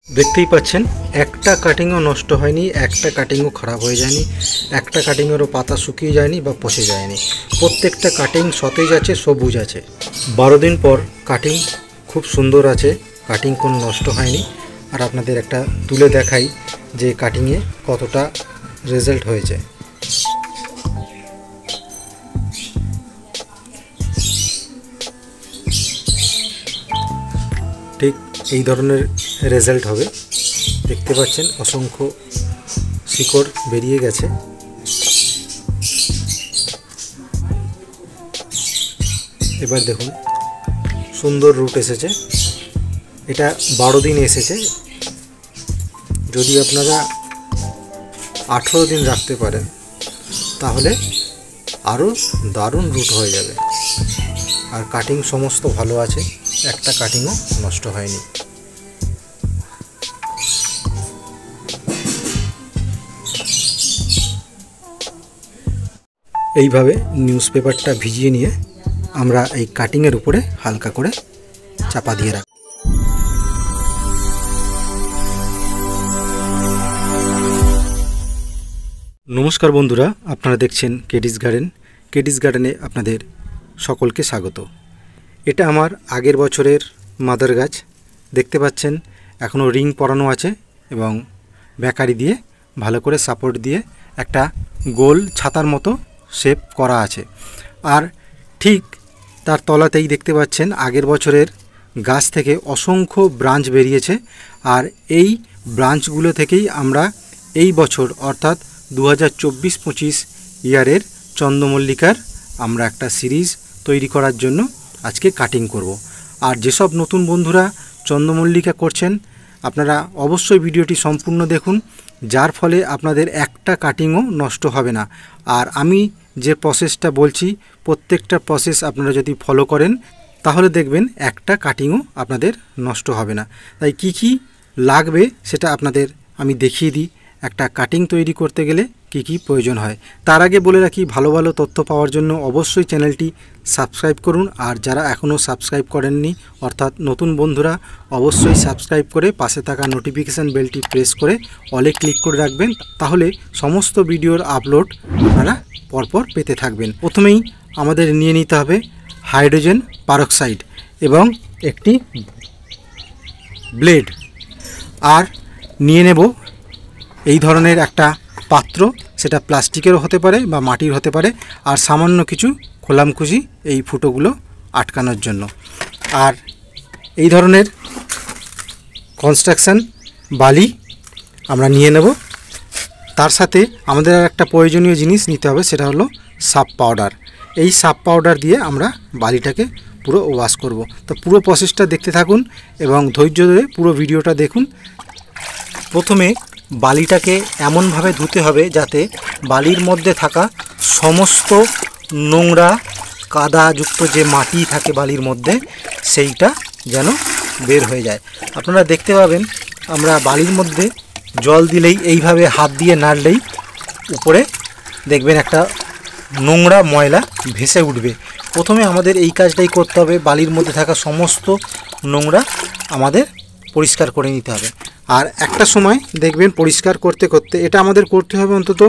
দেখতেই পাচ্ছেন একটা কাটিংও নষ্ট হয়নি, একটা কাটিংও খারাপ হয়ে যায়নি, একটা কাটিংয়েরও পাতা শুকিয়ে যায়নি বা পচে যায়নি। প্রত্যেকটা কাটিং সতেজ আছে, সবুজ আছে। 12 দিন পর কাটিং খুব সুন্দর আছে, কাটিং কোনো নষ্ট হয়নি। আর আপনাদের একটা তুলে দেখাই যে কাটিংয়ে কতটা রেজাল্ট হয়েছে। ঠিক এই ধরনের রেজাল্ট হবে। দেখতে পাচ্ছেন অসংখ্য শিকড় বেরিয়ে গেছে। এবার দেখুন সুন্দর রুট এসেছে। এটা 12 দিন এসেছে। যদি আপনারা 18 দিন রাখতে পারেন তাহলে আরও দারুণ রুট হয়ে যাবে। আর কাটিং সমস্ত ভালো আছে, একটা কাটিংও নষ্ট হয়নি। এইভাবে নিউজ পেপারটা ভিজিয়ে নিয়ে আমরা এই কাটিংয়ের উপরে হালকা করে চাপা দিয়ে রাখব। নমস্কার বন্ধুরা, আপনারা দেখছেন কেডিস গার্ডেন। কেডিস গার্ডেনে আপনাদের সকলকে স্বাগত। এটা আমার আগের বছরের মাদার গাছ। দেখতে পাচ্ছেন এখনও রিং পরানো আছে এবং ব্যাকারি দিয়ে ভালো করে সাপোর্ট দিয়ে একটা গোল ছাতার মতো শেপ করা আছে। আর ঠিক তার তলাতেই দেখতে পাচ্ছেন আগের বছরের গাছ থেকে অসংখ্য ব্রাঞ্চ বেরিয়েছে। আর এই ব্রাঞ্চগুলো থেকেই আমরা এই বছর অর্থাৎ 2024-25 ইয়ারের চন্দ্রমল্লিকার আমরা একটা সিরিজ তৈরি করার জন্য আজকে কাটিং করব। আর যেসব নতুন বন্ধুরা চন্দ্রমল্লিকা করছেন আপনারা অবশ্যই ভিডিওটি সম্পূর্ণ দেখুন, যার ফলে আপনাদের একটা কাটিংও নষ্ট হবে না। আর আমি যে প্রসেসটা বলছি প্রত্যেকটা প্রসেস আপনারা যদি ফলো করেন তাহলে দেখবেন একটা কাটিংও আপনাদের নষ্ট হবে না। তাই কি কি লাগবে সেটা আপনাদের আমি দেখিয়ে দিই। একটা কাটিং তৈরি করতে গেলে কি কি প্রয়োজন হয় তার আগে বলে রাখি, ভালো ভালো তথ্য পাওয়ার জন্য অবশ্যই চ্যানেলটি সাবস্ক্রাইব করুন। আর যারা এখনও সাবস্ক্রাইব করেননি অর্থাৎ নতুন বন্ধুরা অবশ্যই সাবস্ক্রাইব করে পাশে থাকা নোটিফিকেশান বেলটি প্রেস করে অলে ক্লিক করে রাখবেন, তাহলে সমস্ত ভিডিওর আপলোড আপনারা পরপর পেতে থাকবেন। প্রথমেই আমাদের নিয়ে নিতে হবে হাইড্রোজেন পারক্সাইড এবং একটি ব্লেড। আর নিয়ে নেব এই ধরনের একটা পাত্র, সেটা প্লাস্টিকেরও হতে পারে বা মাটির হতে পারে। আর সামান্য কিছু খোলামকুচি এই ফুটোগুলো আটকানোর জন্য। আর এই ধরনের কনস্ট্রাকশান বালি আমরা নিয়ে নেব। তার সাথে আমাদের আর একটা প্রয়োজনীয় জিনিস নিতে হবে, সেটা হলো সার্ফ পাউডার। এই সার্ফ পাউডার দিয়ে আমরা বালিটাকে পুরো ওয়াশ করব। তো পুরো প্রসেসটা দেখতে থাকুন এবং ধৈর্য ধরে পুরো ভিডিওটা দেখুন। প্রথমে বালিটাকে এমনভাবে ধুতে হবে যাতে বালির মধ্যে থাকা সমস্ত নোংরা কাদাযুক্ত যে মাটি থাকে বালির মধ্যে সেইটা যেন বের হয়ে যায়। আপনারা দেখতে পাবেন আমরা বালির মধ্যে জল দিলেই এইভাবে হাত দিয়ে নাড়লেই উপরে দেখবেন একটা নোংরা ময়লা ভেসে উঠবে। প্রথমে আমাদের এই কাজটাই করতে হবে, বালির মধ্যে থাকা সমস্ত নোংরা আমাদের পরিষ্কার করে নিতে হবে। আর একটা সময় দেখবেন পরিষ্কার করতে করতে এটা আমাদের করতে হবে অন্তত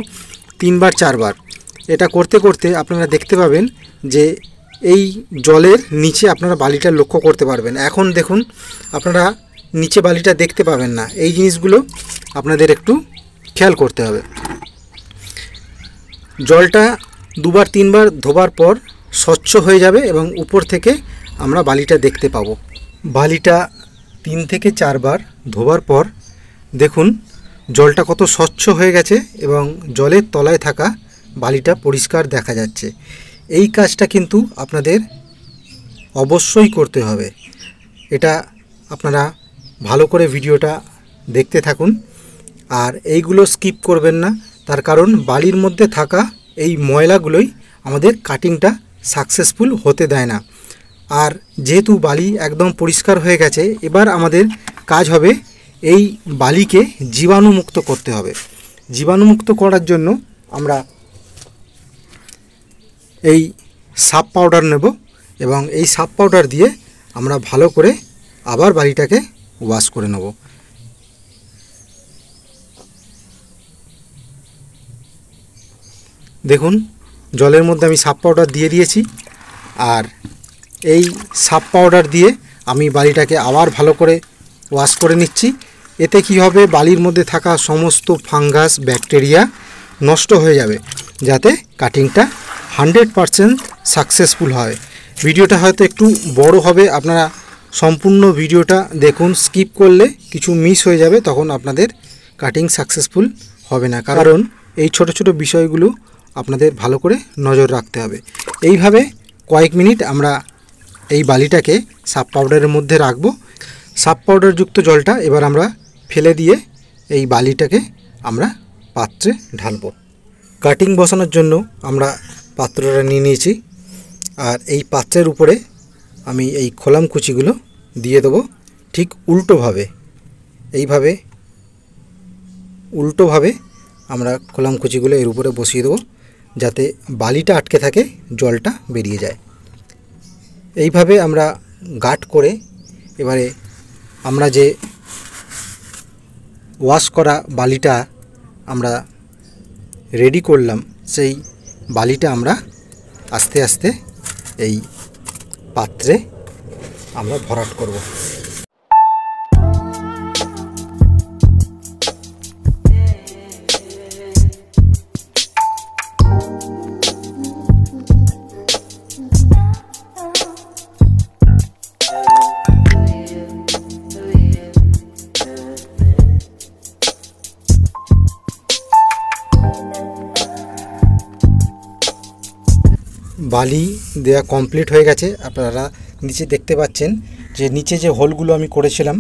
3-4 বার। এটা করতে করতে আপনারা দেখতে পাবেন যে এই জলের নিচে আপনারা বালিটা লক্ষ্য করতে পারবেন। এখন দেখুন আপনারা নিচে বালিটা দেখতে পাবেন না, এই জিনিসগুলো আপনাদের একটু খেয়াল করতে হবে। জলটা 2-3 বার ধোবার পর স্বচ্ছ হয়ে যাবে এবং উপর থেকে আমরা বালিটা দেখতে পাবো। বালিটা 3 থেকে 4 বার ধোবার পর দেখুন জলটা কত স্বচ্ছ হয়ে গেছে এবং জলের তলায় থাকা বালিটা পরিষ্কার দেখা যাচ্ছে। এই কাজটা কিন্তু আপনাদের অবশ্যই করতে হবে। এটা আপনারা ভালো করে ভিডিওটা দেখতে থাকুন আর এইগুলো স্কিপ করবেন না, তার কারণ বালির মধ্যে থাকা এই ময়লাগুলোই আমাদের কাটিংটা সাকসেসফুল হতে দেয় না। আর যেহেতু বালি একদম পরিষ্কার হয়ে গেছে, এবার আমাদের কাজ হবে এই বালিকে জীবাণুমুক্ত করতে হবে। জীবাণুমুক্ত করার জন্য আমরা এই সার্ফ পাউডার নেব এবং এই সার্ফ পাউডার দিয়ে আমরা ভালো করে আবার বালিটাকে ওয়াশ করে নেব। দেখুন জলের মধ্যে আমি সার্ফ পাউডার দিয়ে দিয়েছি, আর এই সার্ফ পাউডার দিয়ে আমি বালিটাকে আবার ভালো করে ওয়াশ করে নিচ্ছি। এতে কি হবে, বালির মধ্যে থাকা সমস্ত ফাঙ্গাস ব্যাকটেরিয়া নষ্ট হয়ে যাবে, যাতে কাটিংটা 100% সাকসেসফুল হয়। ভিডিওটা হয়তো একটু বড় হবে, আপনারা সম্পূর্ণ ভিডিওটা দেখুন। স্কিপ করলে কিছু মিস হয়ে যাবে, তখন আপনাদের কাটিং সাকসেসফুল হবে না। কারণ এই ছোট ছোট বিষয়গুলো আপনাদের ভালো করে নজর রাখতে হবে। এইভাবে কয়েক মিনিট আমরা এই বালিটাকে সার্ফ পাউডারের মধ্যে রাখবো। সার্ফ পাউডারযুক্ত জলটা এবার আমরা ফেলে দিয়ে এই বালিটাকে আমরা পাত্রে ঢালবো। কাটিং বসানোর জন্য আমরা পাত্রটা নিয়ে নিয়েছি, আর এই পাত্রের উপরে আমি এই খোলাম কুচিগুলো দিয়ে দেবো ঠিক উল্টোভাবে। এইভাবে উল্টোভাবে আমরা খোলাম কুচিগুলো এর উপরে বসিয়ে দেবো, যাতে বালিটা আটকে থাকে, জলটা বেরিয়ে যায়। এইভাবে আমরা গাঁট করে এবারে আমরা যে ওয়াশ করা বালিটা আমরা রেডি করলাম, সেই বালিটা আমরা আস্তে আস্তে এই পাত্রে আমরা ভরাট করব। বালি দেওয়া কমপ্লিট হয়ে গেছে। আপনারা নিচে দেখতে পাচ্ছেন যে নিচে যে হোলগুলো আমি করেছিলাম,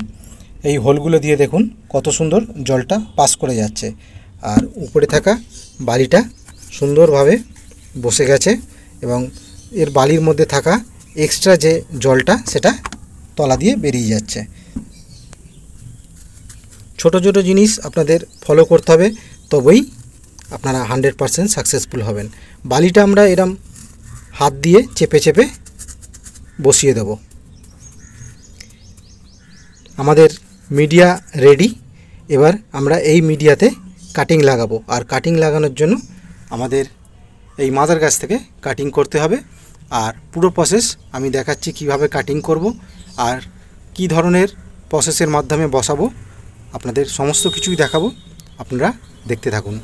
এই হোলগুলো দিয়ে দেখুন কত সুন্দর জলটা পাস করে যাচ্ছে, আর উপরে থাকা বালিটা সুন্দরভাবে বসে গেছে, এবং এর বালির মধ্যে থাকা এক্সট্রা যে জলটা সেটা তলা দিয়ে বেরিয়ে যাচ্ছে। ছোট ছোট জিনিস আপনাদের ফলো করতে হবে, তবেই আপনারা 100% সাকসেসফুল হবেন। বালিটা আমরা এরম হাত দিয়ে চেপে চেপে বসিয়ে দেব। আমাদের মিডিয়া রেডি। এবার আমরা এই মিডিয়াতে কাটিং লাগাবো, আর কাটিং লাগানোর জন্য আমাদের এই মাদার গাছ থেকে কাটিং করতে হবে। আর পুরো প্রসেস আমি দেখাচ্ছি কিভাবে কাটিং করব আর কি ধরনের প্রসেসের মাধ্যমে বসাবো, আপনাদের সমস্ত কিছুই দেখাবো, আপনারা দেখতে থাকুন।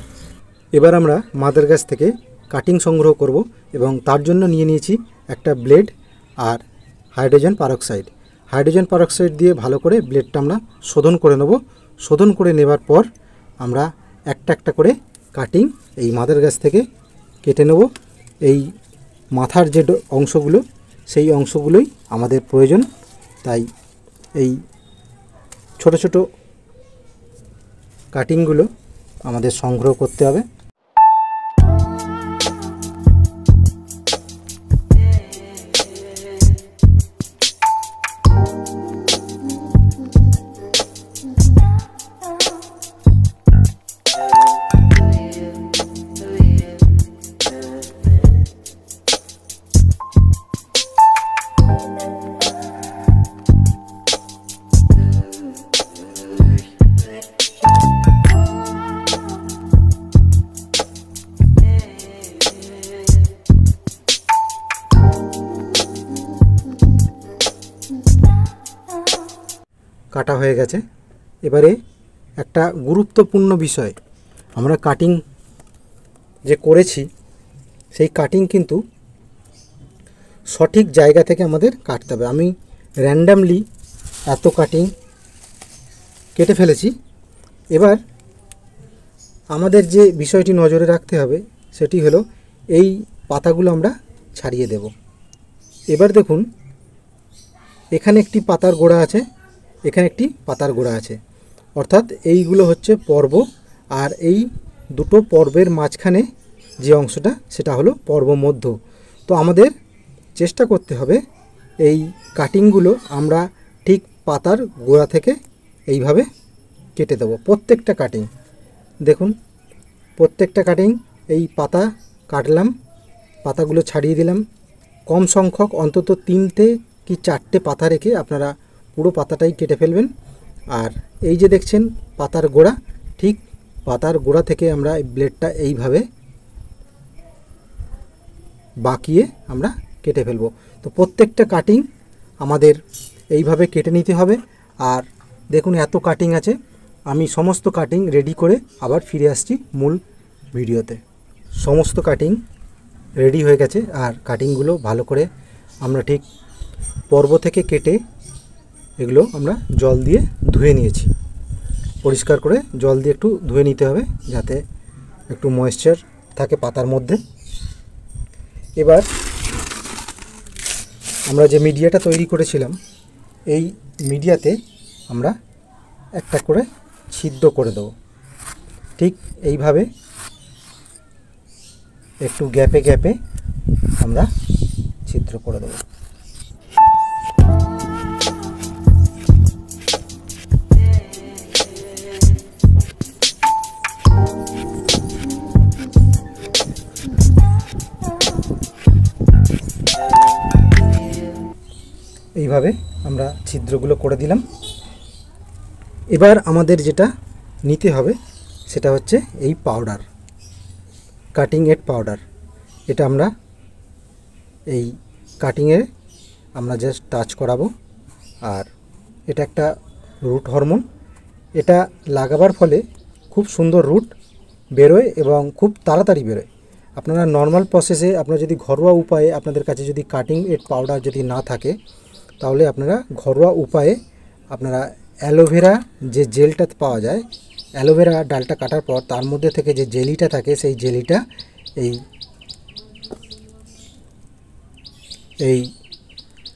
এবার আমরা মাদার গাছ থেকে কাটিং সংগ্রহ করব, এবং তার জন্য নিয়ে নিয়েছি একটা ব্লেড আর হাইড্রোজেন পারক্সাইড। হাইড্রোজেন পারক্সাইড দিয়ে ভালো করে ব্লেডটা আমরা শোধন করে নেব। শোধন করে নেবার পর আমরা একটা একটা করে কাটিং এই মাদার গাছ থেকে কেটে নেব। এই মাথার যে অংশগুলো, সেই অংশগুলোই আমাদের প্রয়োজন, তাই এই ছোট ছোট কাটিংগুলো আমাদের সংগ্রহ করতে হবে। কাটা হয়ে গেছে। এবারে একটা গুরুত্বপূর্ণ বিষয়, আমরা কাটিং যে করেছি সেই কাটিং কিন্তু সঠিক জায়গা থেকে আমাদের কাটতে হবে। আমি র্যান্ডামলি এত কাটিং কেটে ফেলেছি। এবার আমাদের যে বিষয়টি নজরে রাখতে হবে সেটি হলো এই পাতাগুলো আমরা ছাড়িয়ে দেব। এবার দেখুন এখানে একটি পাতার গোড়া আছে, এখানে একটি পাতার গোড়া আছে, অর্থাৎ এইগুলো হচ্ছে পর্ব, আর এই দুটো পর্বের মাঝখানে যে অংশটা সেটা হলো পর্ব মধ্য। তো আমাদের চেষ্টা করতে হবে এই কাটিংগুলো আমরা ঠিক পাতার গোড়া থেকে এইভাবে কেটে দেব। প্রত্যেকটা কাটিং দেখুন, প্রত্যেকটা কাটিং এই পাতা কাটলাম, পাতাগুলো ছাড়িয়ে দিলাম। কম সংখ্যক অন্তত 3টে কি 4টে পাতা রেখে আপনারা পুরো পাতাটাই কেটে ফেলবেন। আর এই যে দেখছেন পাতার গোড়া, ঠিক পাতার গোড়া থেকে আমরা এই ব্লেডটা এইভাবে বাঁকিয়ে আমরা কেটে ফেলবো। তো প্রত্যেকটা কাটিং আমাদের এইভাবে কেটে নিতে হবে। আর দেখুন এত কাটিং আছে, আমি সমস্ত কাটিং রেডি করে আবার ফিরে আসছি মূল ভিডিওতে। সমস্ত কাটিং রেডি হয়ে গেছে, আর কাটিংগুলো ভালো করে আমরা ঠিক পর্ব থেকে কেটে এগুলো আমরা জল দিয়ে ধুয়ে নিয়েছি। পরিষ্কার করে জল দিয়ে একটু ধুয়ে নিতে হবে যাতে একটু ময়েশ্চার থাকে পাতার মধ্যে। এবার আমরা যে মিডিয়াটা তৈরি করেছিলাম এই মিডিয়াতে আমরা একটা করে ছিদ্র করে দেবো। ঠিক এইভাবে একটু গ্যাপে গ্যাপে আমরা ছিদ্র করে দেবো। এইভাবে আমরা ছিদ্রগুলো করে দিলাম। এবার আমাদের যেটা নিতে হবে সেটা হচ্ছে এই পাউডার, কাটিং এড পাউডার। এটা আমরা এই কাটিংয়ে আমরা জাস্ট টাচ করাবো। আর এটা একটা রুট হরমোন, এটা লাগাবার ফলে খুব সুন্দর রুট বেরোয় এবং খুব তাড়াতাড়ি বেরোয়। আপনারা নর্মাল প্রসেসে আপনারা যদি ঘরোয়া উপায়ে আপনাদের কাছে যদি কাটিং এড পাউডার যদি না থাকে তাহলে আপনারা ঘরোয়া উপায়ে আপনারা অ্যালোভেরা যে জেলটা পাওয়া যায়, অ্যালোভেরা ডালটা কাটার পর তার মধ্যে থেকে যে জেলিটা থাকে সেই জেলিটা এই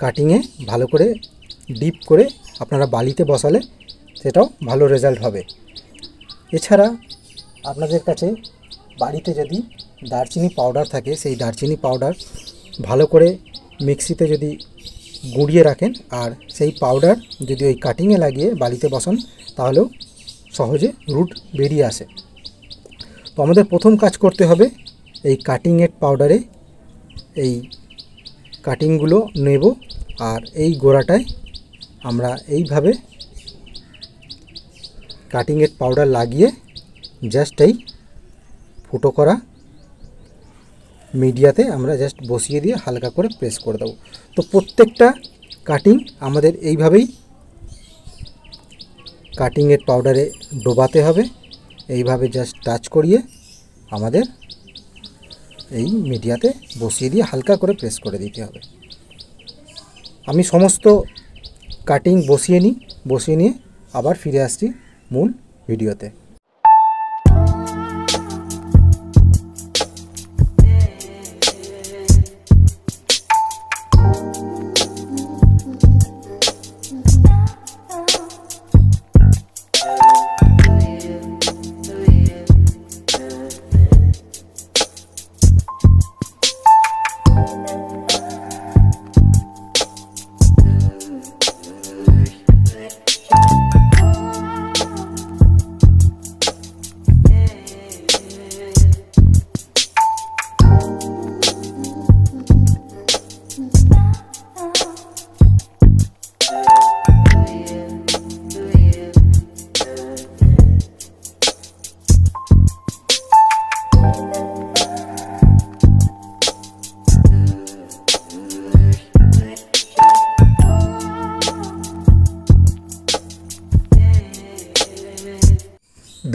কাটিংয়ে ভালো করে ডিপ করে আপনারা বালিতে বসালে সেটাও ভালো রেজাল্ট হবে। এছাড়া আপনাদের কাছে বাড়িতে যদি দারচিনি পাউডার থাকে সেই দারচিনি পাউডার ভালো করে মিক্সিতে যদি গুঁড়িয়ে রাখেন আর সেই পাউডার যদি ওই কাটিংয়ে লাগিয়ে বালিতে বসান তাহলেও সহজে রুট বেরিয়ে আসে। তো আমাদের প্রথম কাজ করতে হবে এই কাটিং এড পাউডারে এই কাটিংগুলো নেব আর এই গোড়াটায় আমরা এইভাবে কাটিং এড পাউডার লাগিয়ে জাস্ট এই ফুটো করা মিডিয়াতে আমরা জাস্ট বসিয়ে দিয়ে হালকা করে প্রেস করে দেবো। তো প্রত্যেকটা কাটিং আমাদের এইভাবেই কাটিং এড পাউডারে ডোবাতে হবে। এইভাবে জাস্ট টাচ করিয়ে আমাদের এই মিডিয়াতে বসিয়ে দিয়ে হালকা করে প্রেস করে দিতে হবে। আমি সমস্ত কাটিং বসিয়ে নিয়ে আবার ফিরে আসছি মূল ভিডিওতে।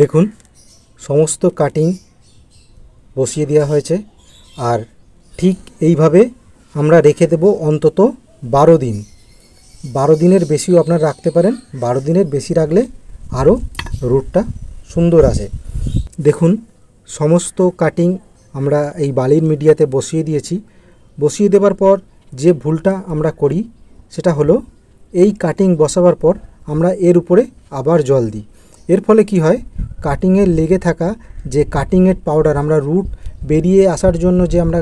দেখুন সমস্ত কাটিং বসিয়ে দেওয়া হয়েছে আর ঠিক এইভাবে আমরা রেখে দেব অন্তত 12 দিন। 12 দিনের বেশিও আপনারা রাখতে পারেন। 12 দিনের বেশি রাখলে আরও রুটটা সুন্দর আসে। দেখুন সমস্ত কাটিং আমরা এই বালির মিডিয়াতে বসিয়ে দিয়েছি। বসিয়ে দেওয়ার পর যে ভুলটা আমরা করি সেটা হলো এই কাটিং বসাবার পর আমরা এর উপরে আবার জল দিই। এর ফলে কি হয়, কাটিংয়ে লেগে থাকা যে কাটিং এড পাউডার আমরা রুট বেরিয়ে আসার জন্য যে আমরা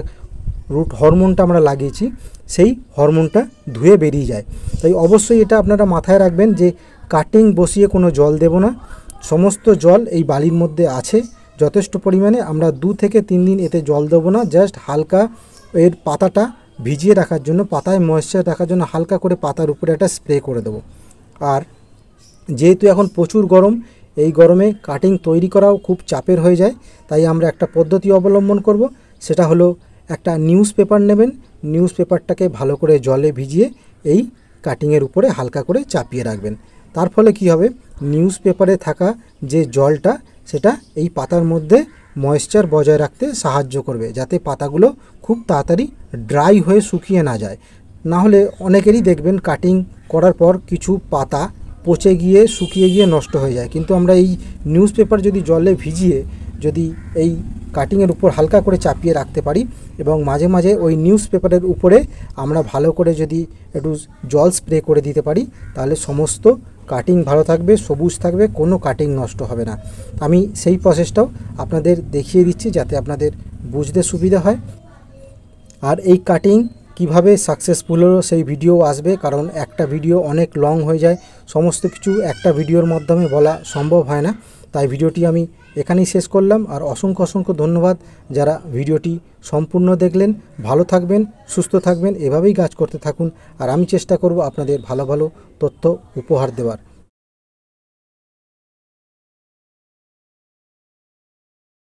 রুট হরমোনটা আমরা লাগিয়েছি সেই হরমোনটা ধুয়ে বেরিয়ে যায়। তাই অবশ্যই এটা আপনারা মাথায় রাখবেন যে কাটিং বসিয়ে কোনো জল দেব না। সমস্ত জল এই বালির মধ্যে আছে যথেষ্ট পরিমাণে। আমরা 2 থেকে 3 দিন এতে জল দেবো না, জাস্ট হালকা এর পাতাটা ভিজিয়ে রাখার জন্য, পাতায় ময়েশ্চার রাখার জন্য হালকা করে পাতার উপরে একটা স্প্রে করে দেবো। আর যেহেতু এখন প্রচুর গরম, এই গরমে কাটিং তৈরি করাও খুব চাপের হয়ে যায়, তাই আমরা একটা পদ্ধতি অবলম্বন করব। সেটা হলো একটা নিউজ পেপার নেবেন, নিউজ পেপারটাকে ভালো করে জলে ভিজিয়ে এই কাটিংয়ের উপরে হালকা করে চাপিয়ে রাখবেন। তার ফলে কি হবে, নিউজ পেপারে থাকা যে জলটা সেটা এই পাতার মধ্যে ময়েশ্চার বজায় রাখতে সাহায্য করবে, যাতে পাতাগুলো খুব তাড়াতাড়ি ড্রাই হয়ে শুকিয়ে না যায়। না হলে অনেকেরই দেখবেন কাটিং করার পর কিছু পাতা পচে গিয়ে শুকিয়ে গিয়ে নষ্ট হয়ে যায়, কিন্তু আমরা এই নিউজ পেপার যদি জলে ভিজিয়ে যদি এই কাটিংয়ের উপর হালকা করে চাপিয়ে রাখতে পারি এবং মাঝে মাঝে ওই নিউজ পেপারের উপরে আমরা ভালো করে যদি একটু জল স্প্রে করে দিতে পারি, তাহলে সমস্ত কাটিং ভালো থাকবে, সবুজ থাকবে, কোনো কাটিং নষ্ট হবে না। আমি সেই প্রসেসটাও আপনাদের দেখিয়ে দিচ্ছি যাতে আপনাদের বুঝতে সুবিধা হয়। আর এই কাটিং কিভাবে সাকসেসফুল হলো সেই ভিডিও আসবে, কারণ একটা ভিডিও অনেক লং হয়ে যায়, সমস্ত কিছু একটা ভিডিওর মাধ্যমে বলা সম্ভব হয় না। তাই ভিডিওটি আমি এখানেই শেষ করলাম। আর অসংখ্য অসংখ্য ধন্যবাদ যারা ভিডিওটি সম্পূর্ণ দেখলেন। ভালো থাকবেন, সুস্থ থাকবেন, এভাবেই কাজ করতে থাকুন। আর আমি চেষ্টা করব আপনাদের ভালো ভালো তথ্য উপহার দেওয়ার।